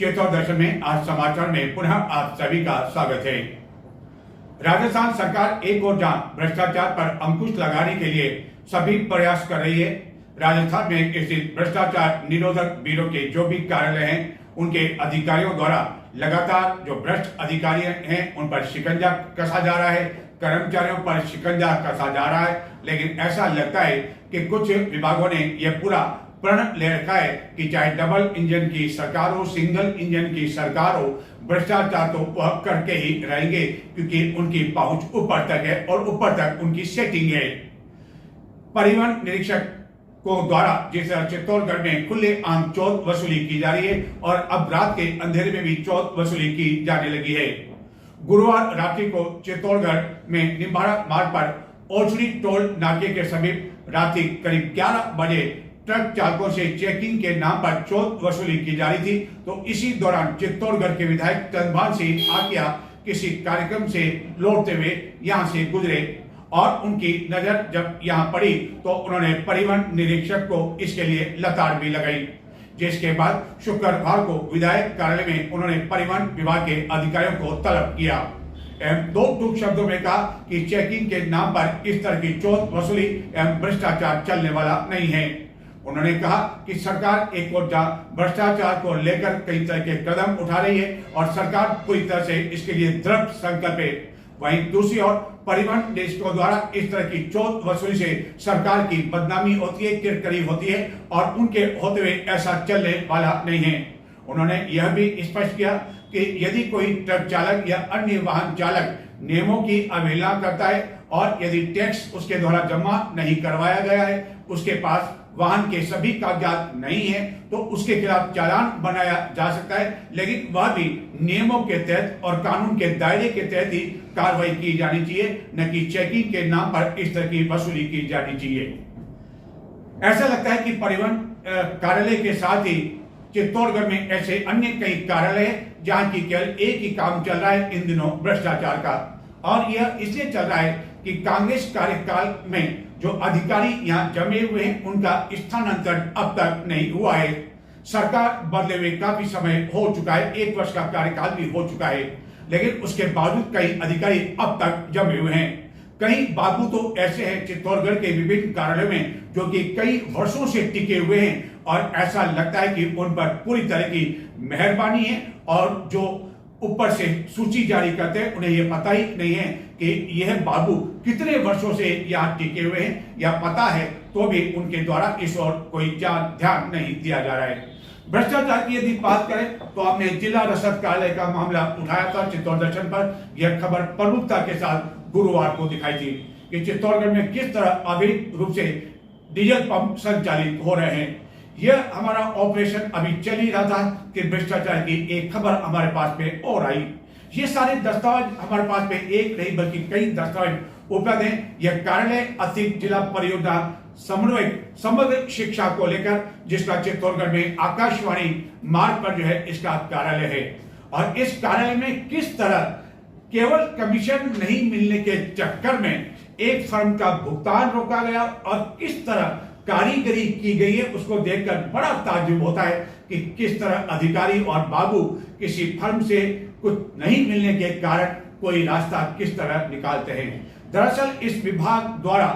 चेतौर दर्शन में आज समाचार में पुनः आप सभी का स्वागत है। राजस्थान सरकार एक और जहां भ्रष्टाचार पर अंकुश लगाने के लिए सभी प्रयास कर रही है। राजस्थान में स्थित भ्रष्टाचार निरोधक ब्यूरो के जो भी कार्यालय हैं, उनके अधिकारियों द्वारा लगातार जो भ्रष्ट अधिकारी हैं उन पर शिकंजा कसा जा रहा है, कर्मचारियों पर शिकंजा कसा जा रहा है। लेकिन ऐसा लगता है कि कुछ विभागों ने यह पूरा प्रण ले रखा है कि चाहे डबल इंजन की सरकार हो, सिंगल इंजन की सरकार हो, भ्रष्टाचार तो वह करके ही रहेंगे, क्योंकि उनकी पहुंच ऊपर तक है और ऊपर तक उनकी सेटिंग है। परिवहन निरीक्षक को द्वारा जिस चित्तौड़गढ़ में खुले आम चौथ वसूली की जा रही है और अब रात के अंधेरे में भी चौथ वसूली की जाने लगी है। गुरुवार रात्रि को चित्तौड़गढ़ में निम्बाड़ा मार्ग पर ओछड़ी टोल नाके के समीप रात्रि करीब 11 बजे ट्रक चालकों से चेकिंग के नाम पर चौथ वसूली की जा रही थी। तो इसी दौरान चित्तौड़गढ़ के विधायक चंद्रभान सिंह आकिया किसी कार्यक्रम से लौटते हुए यहां से गुजरे और उनकी नजर जब यहां पड़ी तो उन्होंने परिवहन निरीक्षक को इसके लिए लताड़ भी लगाई, जिसके बाद शुक्रवार को विधायक कार्यालय में उन्होंने परिवहन विभाग के अधिकारियों को तलब किया एवं दो टूक शब्दों में कहा कि चेकिंग के नाम पर इस तरह की चौथ वसूली एवं भ्रष्टाचार चलने वाला नहीं है। उन्होंने कहा कि सरकार एक ओर भ्रष्टाचार को लेकर कई तरह के कदम उठा रही है और सरकार पूरी तरह से इसके लिए दृढ़ संकल्प है। वहीं दूसरी ओर परिवहन निरीक्षकों द्वारा इस तरह की चौथ वसूली से सरकार की बदनामी होती है, किरकिरी होती है और उनके होते हुए ऐसा चलने वाला नहीं है। उन्होंने यह भी स्पष्ट किया कि यदि कोई ट्रक चालक या अन्य वाहन चालक नियमों की अवहेलना करता है और यदि टैक्स उसके द्वारा जमा नहीं करवाया गया है, उसके पास वाहन के सभी कागजात नहीं है, तो उसके खिलाफ चालान बनाया जा सकता है, लेकिन वह भी नियमों के तहत और कानून के दायरे के तहत ही कार्रवाई की जानी चाहिए, न कि चेकिंग के नाम पर इस तरह की वसूली की जानी चाहिए। ऐसा लगता है कि परिवहन कार्यालय के साथ ही चित्तौड़गढ़ में ऐसे अन्य कई कार्यालय हैं जहां की केवल एक ही काम चल रहा है इन दिनों भ्रष्टाचार का, और यह इसलिए चल रहा है कि कांग्रेस कार्यकाल में जो अधिकारी यहाँ जमे हुए हैं उनका स्थानांतरण अब तक नहीं हुआ है। सरकार बदले हुए काफी समय हो चुका है, 1 वर्ष का कार्यकाल भी हो चुका है, लेकिन उसके बावजूद कई अधिकारी अब तक जमे हुए हैं। कई बाबू तो ऐसे हैं चित्तौड़गढ़ के विभिन्न कार्यालयों में जो कि कई वर्षों से टिके हुए हैं और ऐसा लगता है कि उन पर पूरी तरह की मेहरबानी है और जो ऊपर से सूची जारी करते हैं उन्हें यह पता ही नहीं है कि यह बाबू कितने वर्षों से यहाँ टिके हुए हैं, या पता है तो भी उनके द्वारा इस ओर कोई ध्यान नहीं दिया जा रहा है। भ्रष्टाचार की यदि बात करें तो हमने जिला रसद कार्यालय का मामला उठाया था चित्तौड़ दर्शन पर। यह खबर प्रमुखता के साथ गुरुवार को दिखाई थी कि चित्तौड़गढ़ में किस तरह अवैध रूप से डीजल पंप संचालित हो रहे हैं। यह हमारा ऑपरेशन अभी चल ही रहा था कि भ्रष्टाचार की एक खबर हमारे पास में और आई। ये सारे दस्तावेज हमारे पास में एक नहीं बल्कि कई दस्तावेज उपलब्ध हैं। यह कार्यालय अतिरिक्त जिला परियोजना समन्वयक समग्र शिक्षा को लेकर, जिसका चित्तौड़गढ़ में आकाशवाणी मार्ग पर जो है इसका कार्यालय है, और इस कार्यालय में किस तरह केवल कमीशन नहीं मिलने के चक्कर में एक फर्म का भुगतान रोका गया और किस तरह कारीगरी की गई है, उसको देखकर बड़ा ताज्जुब होता है कि किस तरह अधिकारी और बाबू किसी फर्म से कुछ नहीं मिलने के कारण कोई रास्ता किस तरह निकालते हैं। दरअसल इस विभाग द्वारा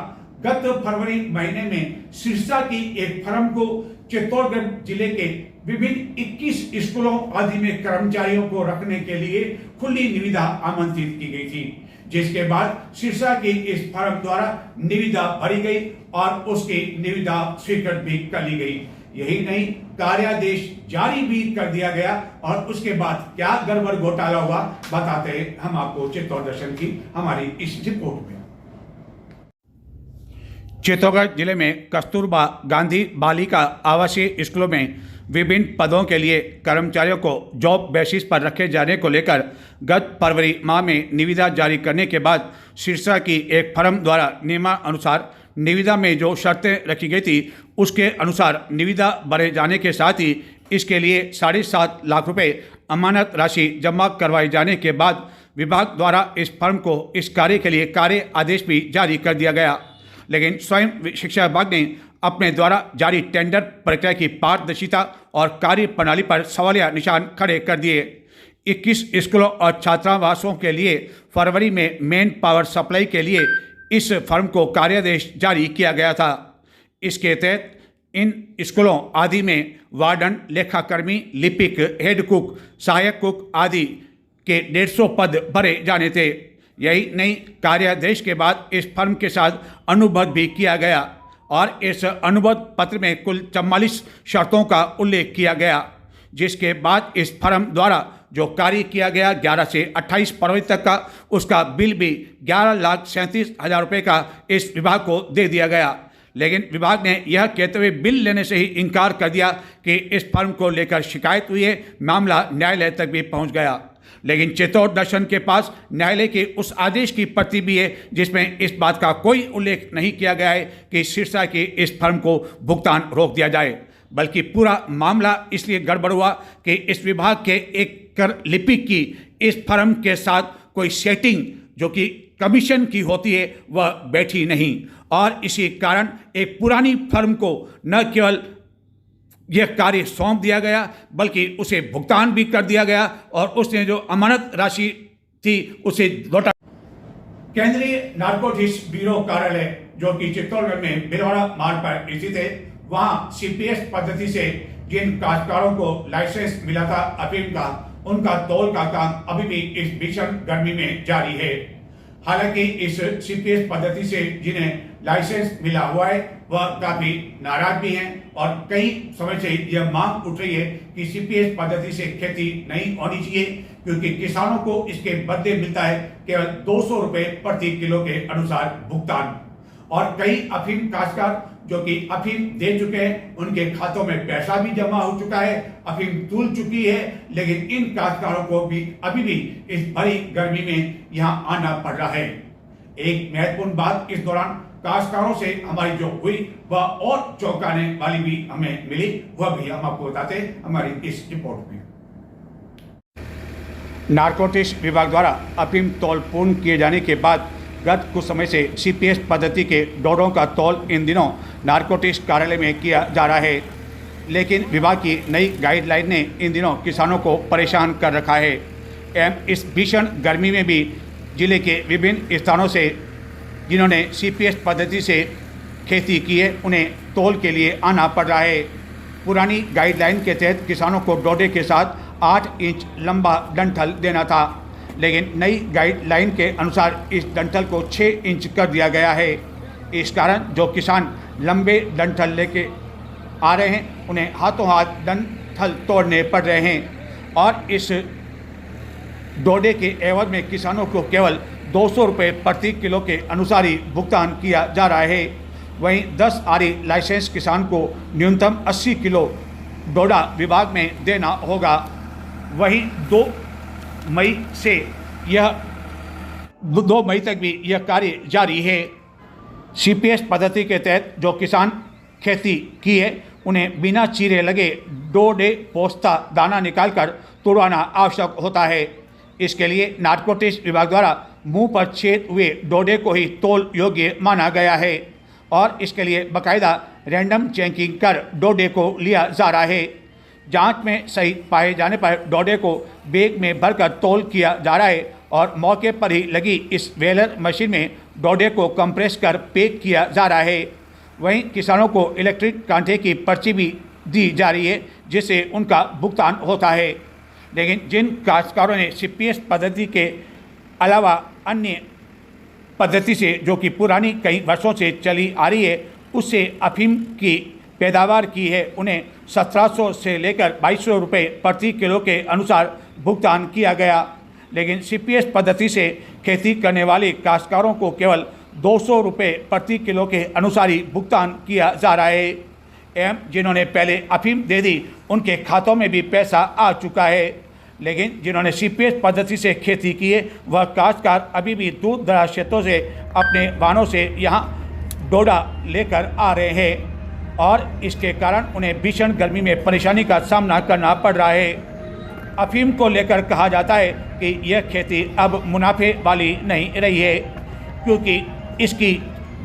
गत फरवरी महीने में सिरसा की एक फर्म को चित्तौड़गढ़ जिले के विभिन्न 21 स्कूलों आदि में कर्मचारियों को रखने के लिए खुली निविदा आमंत्रित की गई थी, जिसके बाद सिरसा की इस फर्म द्वारा निविदा भरी गई और उसकी निविदा स्वीकृत भी कर ली गई। यही नहीं, कार्यादेश जारी भी कर दिया गया और उसके बाद क्या गड़बड़ घोटाला हुआ बताते हैं हम आपको चित्तौड़ दर्शन की हमारी इस रिपोर्ट में। चित्तौड़गढ़ जिले में कस्तूरबा गांधी बालिका आवासीय स्कूलों में विभिन्न पदों के लिए कर्मचारियों को जॉब बेसिस पर रखे जाने को लेकर गत फरवरी माह में निविदा जारी करने के बाद सिरसा की एक फर्म द्वारा नियमानुसार निविदा में जो शर्तें रखी गई थी उसके अनुसार निविदा भरे जाने के साथ ही इसके लिए 7.5 लाख रुपए अमानत राशि जमा करवाए जाने के बाद विभाग द्वारा इस फर्म को इस कार्य के लिए कार्य आदेश भी जारी कर दिया गया। लेकिन स्वयं शिक्षा विभाग ने अपने द्वारा जारी टेंडर प्रक्रिया की पारदर्शिता और कार्य प्रणाली पर सवालिया निशान खड़े कर दिए। 21 स्कूलों और छात्रावासों के लिए फरवरी में मेन पावर सप्लाई के लिए इस फर्म को कार्यादेश जारी किया गया था। इसके तहत इन स्कूलों आदि में वार्डन, लेखाकर्मी, लिपिक, हेड कुक, सहायक कुक आदि के 150 पद भरे जाने थे। यही नहीं, कार्यादेश के बाद इस फर्म के साथ अनुबंध भी किया गया और इस अनुबंध पत्र में कुल 44 शर्तों का उल्लेख किया गया, जिसके बाद इस फर्म द्वारा जो कार्य किया गया 11 से 28 फरवरी तक का, उसका बिल भी 11,37,000 रुपये का इस विभाग को दे दिया गया। लेकिन विभाग ने यह कहते हुए बिल लेने से ही इनकार कर दिया कि इस फर्म को लेकर शिकायत हुई है, मामला न्यायालय तक भी पहुंच गया। लेकिन चित्तौड़ दर्शन के पास न्यायालय के उस आदेश की प्रति भी है जिसमें इस बात का कोई उल्लेख नहीं किया गया है कि सिरसा के इस फर्म को भुगतान रोक दिया जाए, बल्कि पूरा मामला इसलिए गड़बड़ हुआ कि इस विभाग के एक लिपिक की इस फर्म के साथ कोई सेटिंग जो कि कमीशन की होती है वह बैठी नहीं, और इसी कारण एक पुरानी फर्म को न केवल यह कार्य सौंप दिया गया बल्कि उसे भुगतान भी कर दिया गया और उसने जो अमानत राशि थी उसे लौटा। केंद्रीय नारकोटिक्स ब्यूरो कार्यालय जो कि चित्तौड़गढ़ में भिलवाड़ा मार्ग पर स्थित है, वहां सीपीएस पद्धति से जिन काश्तकारों को लाइसेंस मिला था अफीम का, उनका तौल का काम अभी भी इस भीषण गर्मी में जारी है। हालांकि इस सीपीएस पद्धति से जिन्हें लाइसेंस मिला हुआ है वह काफी नाराज भी हैं और कई समय से यह मांग उठ रही है कि सीपीएस पद्धति से खेती नहीं होनी चाहिए, क्योंकि किसानों को इसके बदले मिलता है केवल 200 रुपए प्रति किलो के अनुसार भुगतान। और कई अफीम काश्तकार जो कि अफीम दे चुके हैं, उनके खातों में पैसा भी जमा हो चुका है, अफीम तुल चुकी है, लेकिन इन काश्तकारों को भी अभी भी इस भरी गर्मी में यहाँ आना पड़ रहा है। एक महत्वपूर्ण बात इस दौरान काश्तकारों से हमारी जो हुई वह और चौंकाने वाली भी हमें मिली, वह भी हम आपको बताते हैं हमारी इस रिपोर्ट में। नारकोटिक्स विभाग द्वारा अफीम तौल पूर्ण किए जाने के बाद गत कुछ समय से सीपीएस पद्धति के डोडों का तौल इन दिनों नारकोटिक्स कार्यालय में किया जा रहा है, लेकिन विभाग की नई गाइडलाइन ने इन दिनों किसानों को परेशान कर रखा है। एवं इस भीषण गर्मी में भी जिले के विभिन्न स्थानों से जिन्होंने सीपीएस पद्धति से खेती की है उन्हें तौल के लिए आना पड़ रहा है। पुरानी गाइडलाइन के तहत किसानों को डोडे के साथ 8 इंच लंबा डंठल देना था, लेकिन नई गाइडलाइन के अनुसार इस डंठल को 6 इंच कर दिया गया है। इस कारण जो किसान लंबे डंठल लेके आ रहे हैं उन्हें हाथों हाथ डंठल तोड़ने पड़ रहे हैं और इस डोडे के एवज में किसानों को केवल 200 रुपये प्रति किलो के अनुसार ही भुगतान किया जा रहा है। वहीं 10 आरी लाइसेंस किसान को न्यूनतम 80 किलो डोडा विभाग में देना होगा। वहीं 2 मई से यह 2 मई तक भी यह कार्य जारी है। सीपीएस पद्धति के तहत जो किसान खेती की है उन्हें बिना चीरे लगे डोडे पोस्ता दाना निकालकर तुड़वाना आवश्यक होता है। इसके लिए नारकोटिक्स विभाग द्वारा मुंह पर छेद हुए डोडे को ही तौल योग्य माना गया है और इसके लिए बाकायदा रैंडम चेकिंग कर डोडे को लिया जा रहा है। जांच में सही पाए जाने पर डोडे को बैग में भरकर तौल किया जा रहा है और मौके पर ही लगी इस वेलर मशीन में डोडे को कंप्रेस कर पैक किया जा रहा है। वहीं किसानों को इलेक्ट्रिक कांटे की पर्ची भी दी जा रही है जिससे उनका भुगतान होता है। लेकिन जिन काश्तकारों ने सीपीएस पद्धति के अलावा अन्य पद्धति से जो कि पुरानी कई वर्षों से चली आ रही है उससे अफीम की पैदावार की है, उन्हें 1700 से लेकर 2200 रुपये प्रति किलो के अनुसार भुगतान किया गया। लेकिन सीपीएस पद्धति से खेती करने वाले काश्तकारों को केवल 200 रुपये प्रति किलो के अनुसार ही भुगतान किया जा रहा है। एवं जिन्होंने पहले अफीम दे दी उनके खातों में भी पैसा आ चुका है, लेकिन जिन्होंने सीपीएस पद्धति से खेती की है वह काश्तकार अभी भी दूर दराज क्षेत्रों से अपने वाहनों से यहाँ डोडा लेकर आ रहे हैं और इसके कारण उन्हें भीषण गर्मी में परेशानी का सामना करना पड़ रहा है। अफीम को लेकर कहा जाता है कि यह खेती अब मुनाफे वाली नहीं रही है, क्योंकि इसकी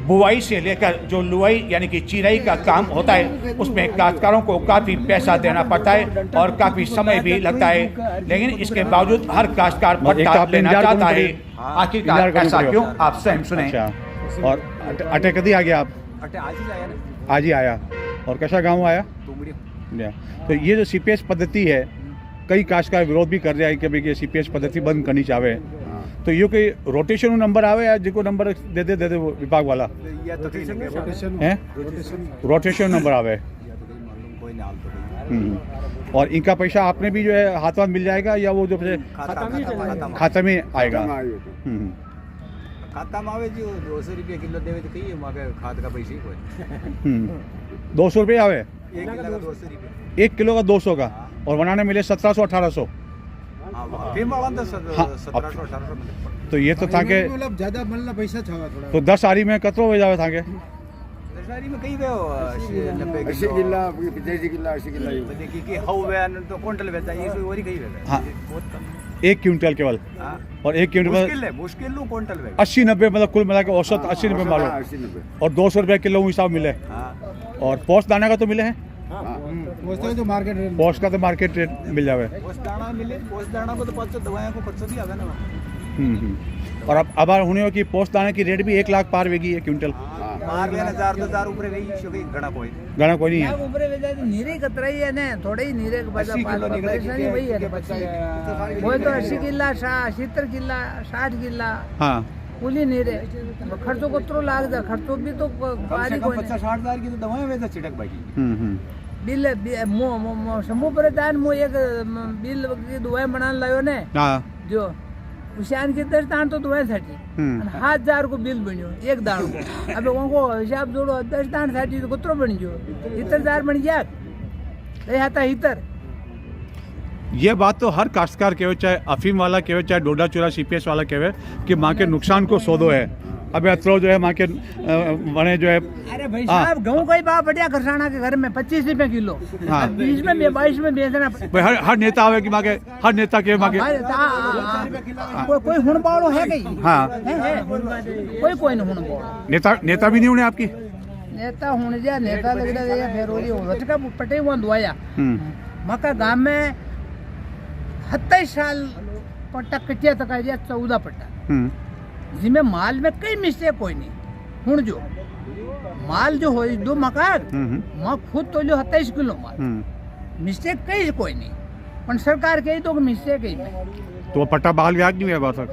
बुआई से लेकर जो लुआई यानी कि चिराई का काम होता है उसमें काश्तकारोों को काफ़ी पैसा देना पड़ता है और काफ़ी समय भी लगता है, लेकिन इसके बावजूद हर काश्तकार पट्टा लेना चाहता है। आखिरकार ऐसा क्यों, आप स्वयं सुने। और अटे कभी आ गया आप? आज ही आया। और कैसा गाँव आया? तो ये जो CPS पद्धति है, कई काश्तकार विरोध भी कर रहा है कि भाई ये CPS पद्धति बंद करनी चाहे, तो ये कोई रोटेशन नंबर आवे या जिनको नंबर दे दे वो विभाग वाला है, रोटेशन नंबर आवे। और इनका पैसा आपने भी जो है हाथ मिल जाएगा या वो जो खाता में आएगा? खाता में आवे जी 200 रुपये किलो देवे तो कही वहाँ खाद का पैसे ही कोई 200 रुपये आवे? 1 किलो का 200 रुपये। 1 किलो का 200 का, और बनाने मिले 1700-1800। तो ये तो था के मतलब ज्यादा मतलब पैसा छावा थोड़ा। तो 10 आरी में कतरो हो जावे था के? 10 आरी में कई वे 80 किला 85 किला 80 किला देखिए कि हाउ वे तो क्विंटल वेचा ये सो वरी कई वे। हाँ, 1 क्विंटल केवल। और 1 क्विंटल मुश्किल लो क्विंटल वे 80-90 मतलब कुल मिला के औसत 80-90 मारो, और 200 रुपये किलो हिसाब मिले। और पोस्ट दाना का तो मिले हैं, तो मार्केट रेट, पोस्ट का तो मार्केट रेट मिल जावे। पोस्ट दाना मिले, पोस्ट दाना को तो 500 दवाइयां को 500 भी आवे ना। और अब होने हो कि पोस्ट दाने की रेट भी 1 लाख पार वेगी है क्विंटल। पार वेने 1000 ऊपर वेगी शो भी घणा कोई नहीं है। ऊपर वेजा तो नीरे कतराई है ने, थोड़े ही नीरे के बजा पास परेशानी वही है वो तो 80 किला 70 किला 60 किला। हां, कुली नीरे खर्चो कतरो लाग जा, खर्चो भी तो पारी कोई 50-60 हजार की तो दवाएं वेचा चिटक बाकी। बिल मो समूह प्रधान मो एक बिल की दवाएं बनान लायो ने। हां, जो उशान के 10 दान तो दवाएं साठी 1000 को बिल बन्यो एक दान को। अब उनको हिसाब जोड़ो 10 दान साठी तो कतरो बन गयो, 7000 बन गया ए हाता हितर। ये बात तो हर काश्तकार कहे, चाहे अफीम वाला कहे, चाहे डोडा चूरा CPS वाला कहे कि माँ के नुकसान को सौदो है। अब अतरो जो है माँ के बने जो है। अरे भाई साहब गेहूं का ही भाव बढ़िया खरसाना के घर में 25 रुपए किलो, 20 में 22 में बेचना। हर नेता आवे कि माँ के, हर नेता के माँ के कोई हुण बाड़ो है कहीं? हाँ, कोई नहीं हुण बाड़ो। नेता भी नहीं होने आपकी? नेता हुण जा, नेता लग रहा है फिर वो का पटे हुआ दुआया मका गांव में 27 साल पट्टा कटिया तक आ 14 पट्टा, जिसमें माल में कई मिस्टेक कोई नहीं। हुण जो माल जो हो दो मकान मैं खुद तो जो 27 किलो माल मिस्टेक कई कोई नहीं, पर सरकार कही तो मिस्टेक ही नहीं। तो पट्टा बहाल व्याज नहीं हुआ सर?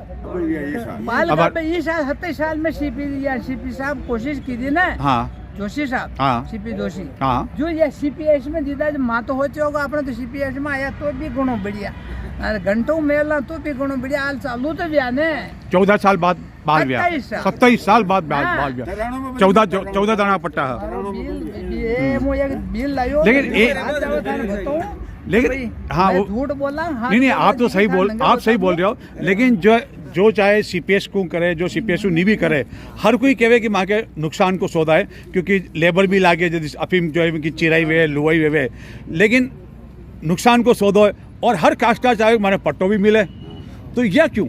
बाल ये साल 27 साल में सीपी साहब कोशिश की थी ना। हाँ, जोशी साहब। हाँ, सीपी जोशी। हाँ, जो ये CPS में दीदा माँ तो होते होगा अपने तो CPS में आया तो भी गुणों बढ़िया, घंटों मेला तो भी गुणों बढ़िया हाल चालू तो भी आने 14 साल बाद बाल व्याज, 27 साल बाद बाल व्याज, 14 दाना पट्टा है। बिल लायो लेकिन हाँ वो झूठ बोला। नहीं आप तो सही बोल रहे हो, लेकिन जो चाहे CPS को करे, जो CPS को नहीं भी करे, हर कोई कहे कि माँ के नुकसान को सौदा है, क्योंकि लेबर भी लागे जैसे अफीम जो है कि चिराई वे लुआई वे, लेकिन नुकसान को सौदा है। और हर काश्तकार चाहे माने पट्टो भी मिले, तो यह क्यों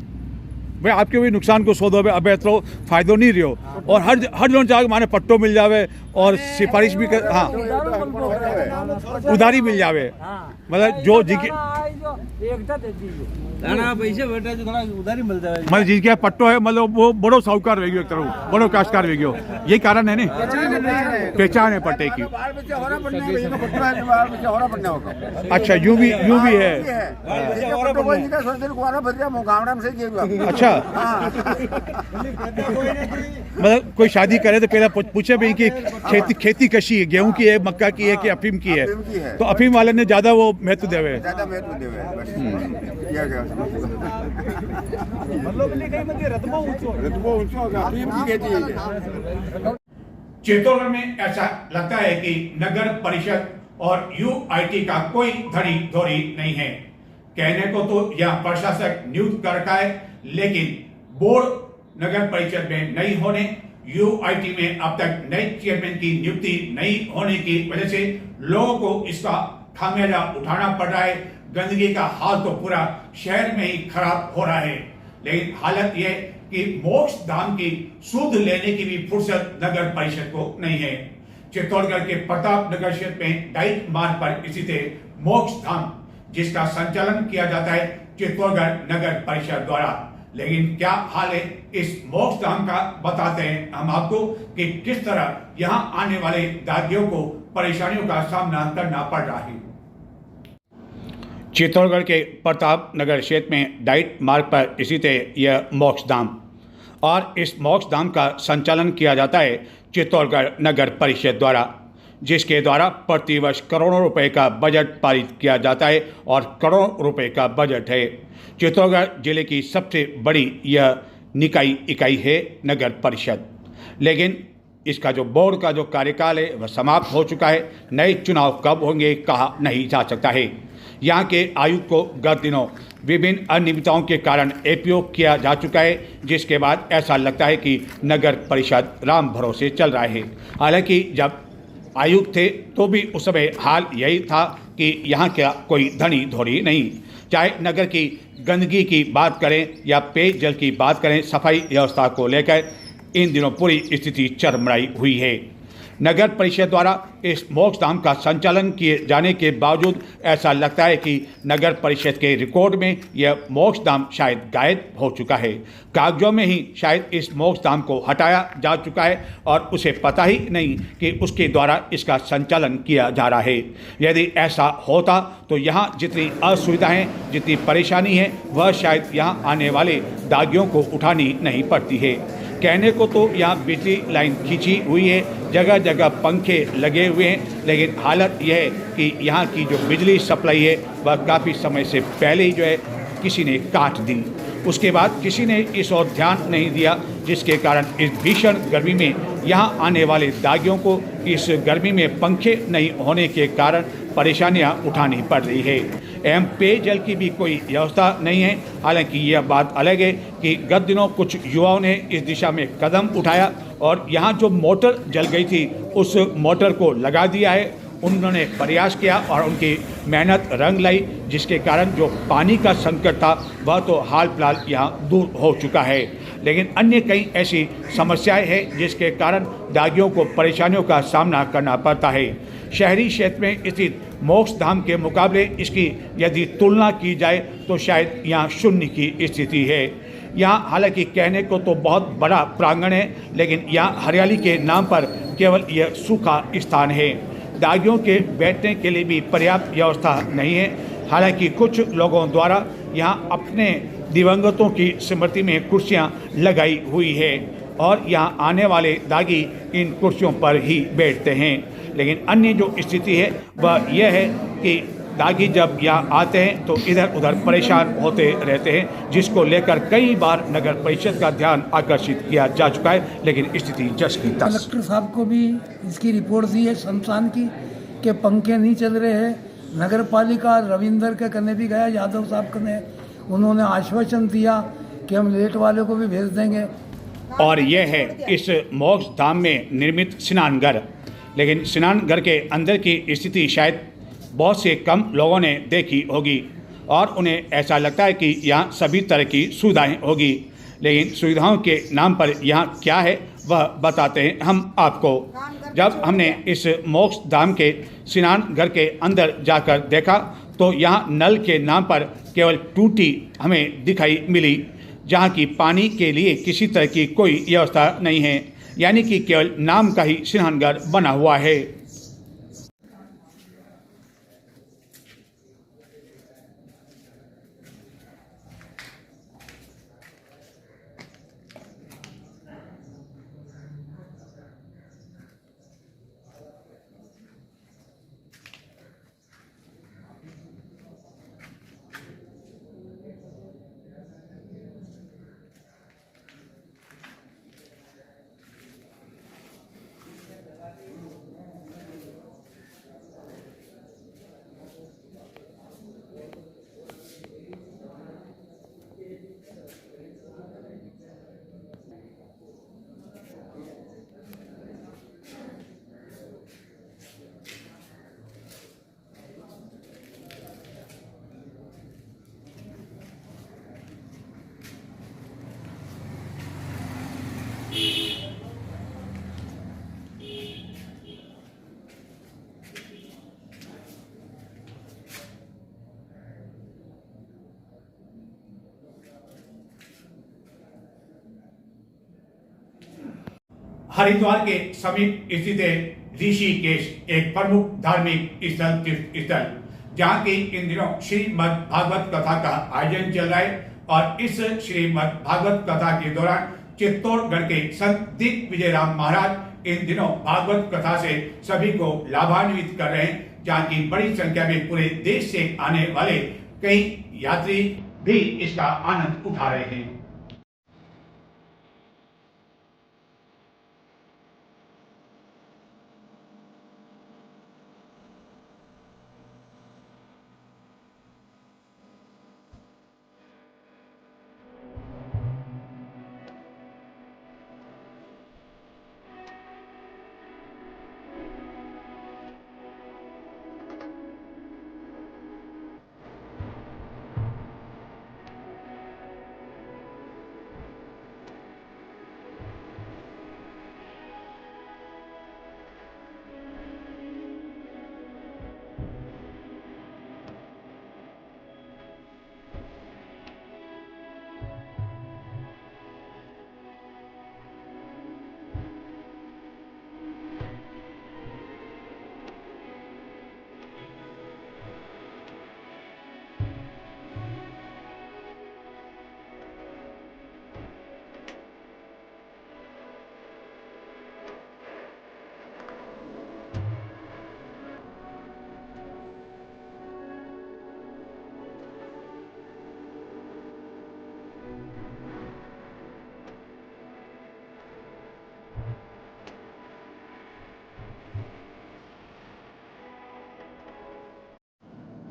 भाई आपके भी नुकसान को सौदो अब तो फायदो नहीं रहो, और हर जोन चाहे माने पट्टो मिल जावे और सिफारिश भी कर। हाँ, उधारी मिल जावे, मतलब जो पैसे बैठे जो थोड़ा उधारी मिल जाए, मतलब जिनके पट्टो है मतलब वो बड़ो साहूकार वेगियो, एक तरह बड़ो काश्तकार वेगियो, यही कारण है ना, पहचान है पट्टे की। अच्छा, यूं भी है। अच्छा, मतलब कोई शादी करे तो पहले पूछे भाई कि खेती कशी है, गेहूं की है, मक्का की है कि अफीम की है, तो अफीम वाले ने ज्यादा वो महत्व देवे। चित्तौड़गढ़ में ऐसा लगता है कि नगर परिषद और UIT का कोई धड़ी धोरी नहीं है। कहने को तो यह प्रशासक नियुक्त कर रखा है, लेकिन बोर्ड नगर परिषद में नहीं होने, UIT में अब तक नए चेयरमैन की नियुक्ति नहीं होने की वजह से लोगों को इसका खामियाजा उठाना पड़ रहा है। गंदगी का हाल तो पूरा शहर में ही खराब हो रहा है। लेकिन हालत यह कि मोक्ष धाम की सूद लेने की भी फुर्सत नगर परिषद को नहीं है। चित्तौड़गढ़ के प्रताप नगर क्षेत्र में डाइक मार्ग पर स्थित है मोक्ष धाम, जिसका संचालन किया जाता है चित्तौड़गढ़ नगर परिषद द्वारा। लेकिन क्या हाल है इस मोक्ष धाम का, बताते हैं हम आपको कि किस तरह यहां आने वाले दागियों को परेशानियों का सामना करना पड़ रहा है। चित्तौड़गढ़ के प्रताप नगर क्षेत्र में डाइट मार्ग पर स्थित है यह मोक्ष धाम, और इस मोक्ष धाम का संचालन किया जाता है चित्तौड़गढ़ नगर परिषद द्वारा, जिसके द्वारा प्रतिवर्ष करोड़ों रुपए का बजट पारित किया जाता है और करोड़ों रुपए का बजट है। चित्तौड़गढ़ जिले की सबसे बड़ी यह निकाय इकाई है नगर परिषद, लेकिन इसका जो बोर्ड का जो कार्यकाल है वह समाप्त हो चुका है। नए चुनाव कब होंगे कहा नहीं जा सकता है। यहाँ के आयुक्त को गत दिनों विभिन्न अनियमितताओं के कारण एपीओ किया जा चुका है, जिसके बाद ऐसा लगता है कि नगर परिषद राम भरोसे चल रहा है। हालांकि जब आयुक्त थे तो भी उस समय हाल यही था कि यहाँ का कोई धनी धोरी नहीं। चाहे नगर की गंदगी की बात करें या पेयजल की बात करें, सफाई व्यवस्था को लेकर इन दिनों पूरी स्थिति चरमराई हुई है। नगर परिषद द्वारा इस मोक्ष धाम का संचालन किए जाने के बावजूद ऐसा लगता है कि नगर परिषद के रिकॉर्ड में यह मोक्ष धाम शायद गायब हो चुका है। कागजों में ही शायद इस मोक्ष धाम को हटाया जा चुका है और उसे पता ही नहीं कि उसके द्वारा इसका संचालन किया जा रहा है। यदि ऐसा होता तो यहाँ जितनी असुविधाएं, जितनी परेशानी है, वह शायद यहाँ आने वाले दागियों को उठानी नहीं पड़ती है। कहने को तो यहाँ बिजली लाइन खींची हुई है, जगह जगह पंखे लगे हुए हैं, लेकिन हालत यह है कि यहाँ की जो बिजली सप्लाई है वह काफ़ी समय से पहले ही जो है किसी ने काट दी। उसके बाद किसी ने इस ओर ध्यान नहीं दिया, जिसके कारण इस भीषण गर्मी में यहाँ आने वाले दागियों को इस गर्मी में पंखे नहीं होने के कारण परेशानियाँ उठानी पड़ रही है। एवं पेयजल की भी कोई व्यवस्था नहीं है। हालांकि यह बात अलग है कि गत दिनों कुछ युवाओं ने इस दिशा में कदम उठाया और यहाँ जो मोटर जल गई थी उस मोटर को लगा दिया है। उन्होंने प्रयास किया और उनकी मेहनत रंग लाई, जिसके कारण जो पानी का संकट था वह तो हाल फिलहाल यहाँ दूर हो चुका है। लेकिन अन्य कई ऐसी समस्याएं हैं जिसके कारण दागियों को परेशानियों का सामना करना पड़ता है। शहरी क्षेत्र में स्थित मोक्ष धाम के मुकाबले इसकी यदि तुलना की जाए तो शायद यहाँ शून्य की स्थिति है। यहाँ हालांकि कहने को तो बहुत बड़ा प्रांगण है, लेकिन यहाँ हरियाली के नाम पर केवल यह सूखा स्थान है। दागियों के बैठने के लिए भी पर्याप्त व्यवस्था नहीं है। हालांकि कुछ लोगों द्वारा यहाँ अपने दिवंगतों की स्मृति में कुर्सियाँ लगाई हुई है और यहाँ आने वाले दागी इन कुर्सियों पर ही बैठते हैं। लेकिन अन्य जो स्थिति है वह यह है कि दागी जब यहाँ आते हैं तो इधर उधर परेशान होते रहते हैं, जिसको लेकर कई बार नगर परिषद का ध्यान आकर्षित किया जा चुका है, लेकिन स्थिति जस की तस। कलेक्टर साहब को भी इसकी रिपोर्ट दी है शमशान की कि पंखे नहीं चल रहे हैं। नगर पालिका रविंदर के कने भी गया, यादव साहब कने, उन्होंने आश्वासन दिया कि हम लेट वाले को भी भेज देंगे। और यह है इस मोक्ष धाम में निर्मित स्नान घर, लेकिन स्नान घर के अंदर की स्थिति शायद बहुत से कम लोगों ने देखी होगी और उन्हें ऐसा लगता है कि यहाँ सभी तरह की सुविधाएं होगी, लेकिन सुविधाओं के नाम पर यहाँ क्या है वह बताते हैं हम आपको। जब हमने इस मोक्ष धाम के स्नान घर के अंदर जाकर देखा तो यहाँ नल के नाम पर केवल टूटी हमें दिखाई मिली, जहाँ की पानी के लिए किसी तरह की कोई व्यवस्था नहीं है, यानी कि केवल नाम का ही स्नान घर बना हुआ है। हरिद्वार के समीप स्थित है ऋषिकेश, एक प्रमुख धार्मिक स्थल, तीर्थ स्थल, जहाँ की इन दिनों श्रीमद् भागवत कथा का आयोजन चल रहा है। और इस श्रीमद् भागवत कथा के दौरान चित्तौड़गढ़ के संत दिग्विजय राम महाराज इन दिनों भागवत कथा से सभी को लाभान्वित कर रहे हैं, जहाँ की बड़ी संख्या में पूरे देश से आने वाले कई यात्री भी इसका आनंद उठा रहे हैं।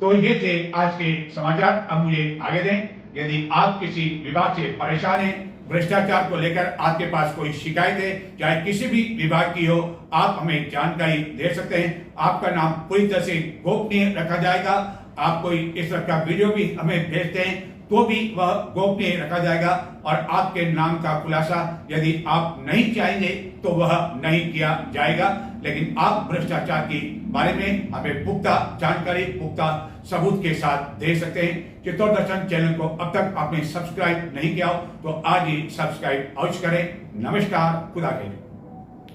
तो ये थे आज के समाचार। अब मुझे आगे दें। यदि आप किसी विभाग से परेशान हैं, भ्रष्टाचार को लेकर आपके पास कोई शिकायत है, चाहे किसी भी विभाग की हो, आप हमें जानकारी दे सकते हैं। आपका नाम पूरी तरह से गोपनीय रखा जाएगा। आप कोई इस तरह का वीडियो भी हमें भेजते हैं तो भी वह गोपनीय रखा जाएगा, और आपके नाम का खुलासा यदि आप नहीं चाहेंगे तो वह नहीं किया जाएगा। लेकिन आप भ्रष्टाचार की बारे में हमें पुख्ता जानकारी, पुख्ता सबूत के साथ दे सकते हैं। चित्तौड़ दर्शन चैनल को अब तक आपने सब्सक्राइब नहीं किया हो तो आज ही सब्सक्राइब अवश्य करें। नमस्कार, खुदा के।